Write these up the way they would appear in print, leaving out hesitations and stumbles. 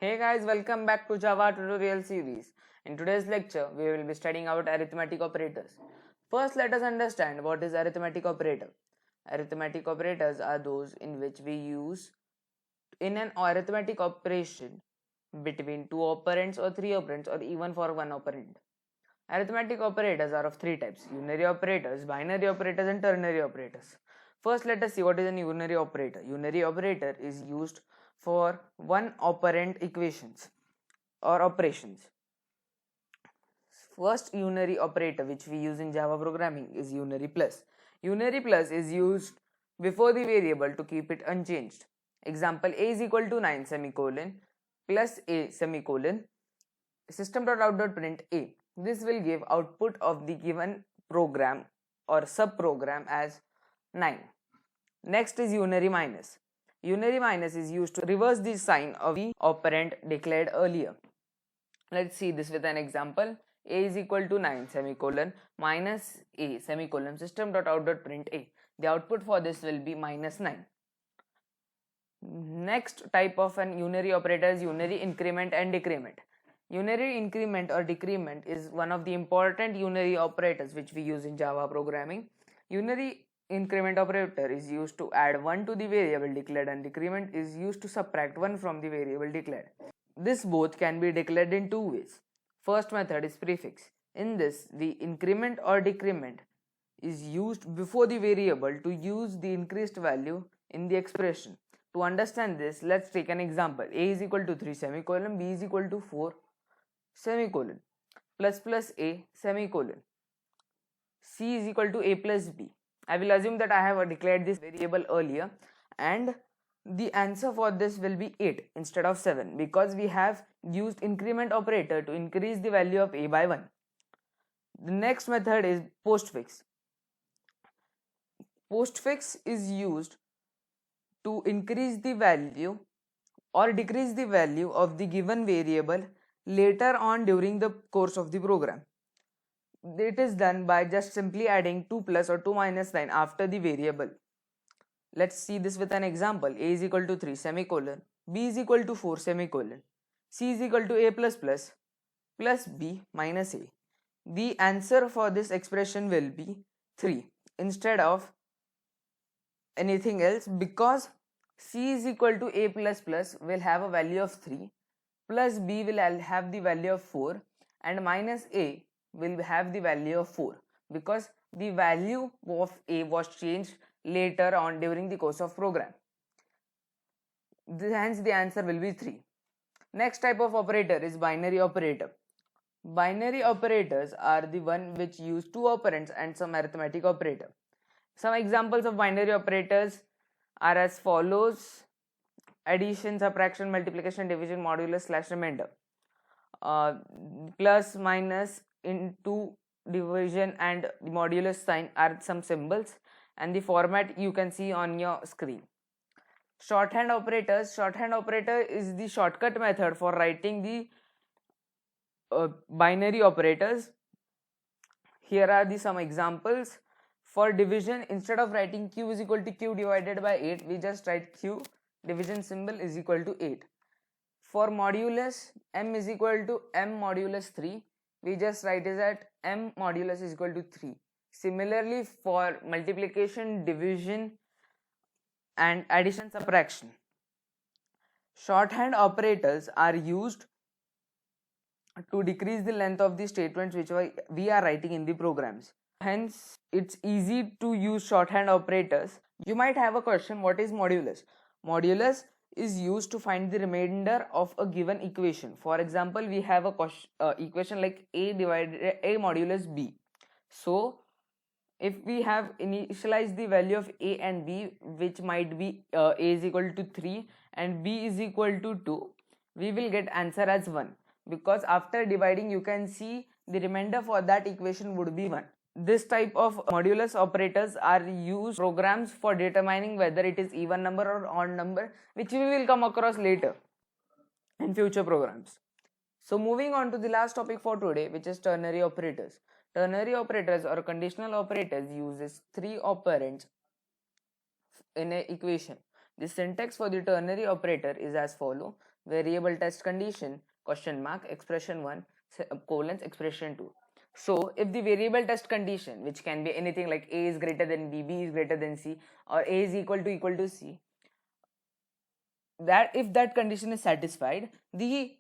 Hey guys, welcome back to Java tutorial series. In today's lecture, we will be studying about arithmetic operators. First, let us understand what is arithmetic operator. Arithmetic operators are those in which we use in an arithmetic operation between two operands or three operands or even for one operand. Arithmetic operators are of three types: unary operators, binary operators and ternary operators. First, let us see what is a unary operator. Unary operator is used for one operand equations or operations. First unary operator which we use in Java programming is unary plus. Unary plus is used before the variable to keep it unchanged. Example: a is equal to 9 semicolon plus a semicolon system.out.print a. This will give output of the given program or subprogram as 9. Next is unary minus. Unary minus is used to reverse the sign of the operand declared earlier. Let's see this with an example. A is equal to 9 semicolon minus a semicolon system.out.print a. The output for this will be minus 9. Next type of an unary operator is unary increment and decrement. Unary increment or decrement is one of the important unary operators which we use in Java programming. Unary increment operator is used to add 1 to the variable declared, and decrement is used to subtract 1 from the variable declared. This both can be declared in two ways. First method is prefix. In this, the increment or decrement is used before the variable to use the increased value in the expression. To understand this, let's take an example. A is equal to 3 semicolon, b is equal to 4 semicolon, plus a semicolon, c is equal to a plus b. I will assume that I have declared this variable earlier, and the answer for this will be 8 instead of 7 because we have used increment operator to increase the value of a by 1. The next method is postfix. Postfix is used to increase the value or decrease the value of the given variable later on during the course of the program. It is done by just simply adding 2 plus or 2 minus sign after the variable. Let's see this with an example. A is equal to 3 semicolon, b is equal to 4 semicolon, c is equal to a plus b minus a. The answer for this expression will be 3 instead of anything else, because c is equal to a will have a value of 3, plus b will have the value of 4, and minus a will have the value of 4 because the value of a was changed later on during the course of program. Hence the answer will be 3. Next type of operator is binary operator. Binary operators are the one which use two operands and some arithmetic operator. Some examples of binary operators are as follows: addition, subtraction, multiplication, division, modulus, / remainder. Plus, minus, into, division and the modulus sign are some symbols, and the format you can see on your screen. Shorthand operators. Shorthand operator is the shortcut method for writing the binary operators. Here are some examples. For division, instead of writing q is equal to q divided by 8, we just write q division symbol is equal to 8. For modulus, m is equal to m modulus 3, we just write is that m modulus is equal to 3. Similarly, for multiplication, division and addition, subtraction, shorthand operators are used to decrease the length of the statements which we are writing in the programs. Hence, it's easy to use shorthand operators. You might have a question: what is modulus? Modulus is used to find the remainder of a given equation. For example, we have a equation like a divided a modulus b. So, if we have initialized the value of a and b, which might be a is equal to 3 and b is equal to 2, we will get answer as 1, because after dividing you can see the remainder for that equation would be 1. This type of modulus operators are used programs for determining whether it is even number or odd number, which we will come across later in future programs. So moving on to the last topic for today, which is ternary operators. Ternary operators or conditional operators uses 3 operands in an equation. The syntax for the ternary operator is as follow: variable test condition, question mark, expression 1, colon, expression 2. So if the variable test condition, which can be anything like a is greater than b, b is greater than c, or a is equal to c, that if that condition is satisfied, the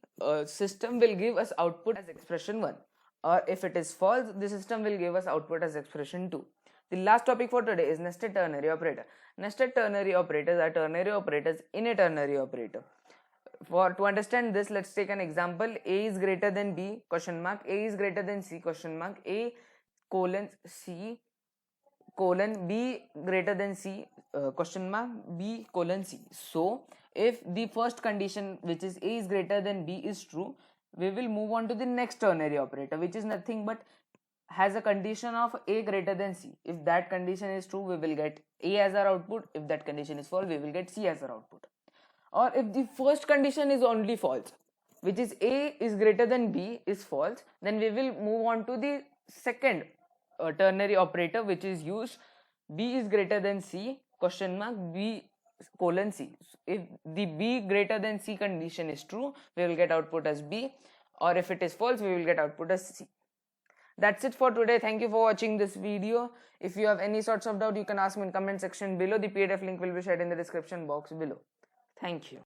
system will give us output as expression 1, or if it is false, the system will give us output as expression 2. The last topic for today is nested ternary operator. Nested ternary operators are ternary operators in a ternary operator. To understand this, let's take an example. A is greater than b, question mark, a is greater than c, question mark, a colon c colon b greater than c, question mark, b colon c. So if the first condition, which is a is greater than b, is true, we will move on to the next ternary operator, which is nothing but has a condition of a greater than c. If that condition is true, we will get a as our output. If that condition is false, we will get c as our output. Or if the first condition is only false, which is a is greater than b is false, then we will move on to the second ternary operator, which is used b is greater than c, question mark, b colon c. If the b greater than c condition is true, we will get output as b, or if it is false, we will get output as c. That's it for today. Thank you for watching this video. If you have any sorts of doubt, you can ask me in comment section below. The PDF link will be shared in the description box below. Thank you.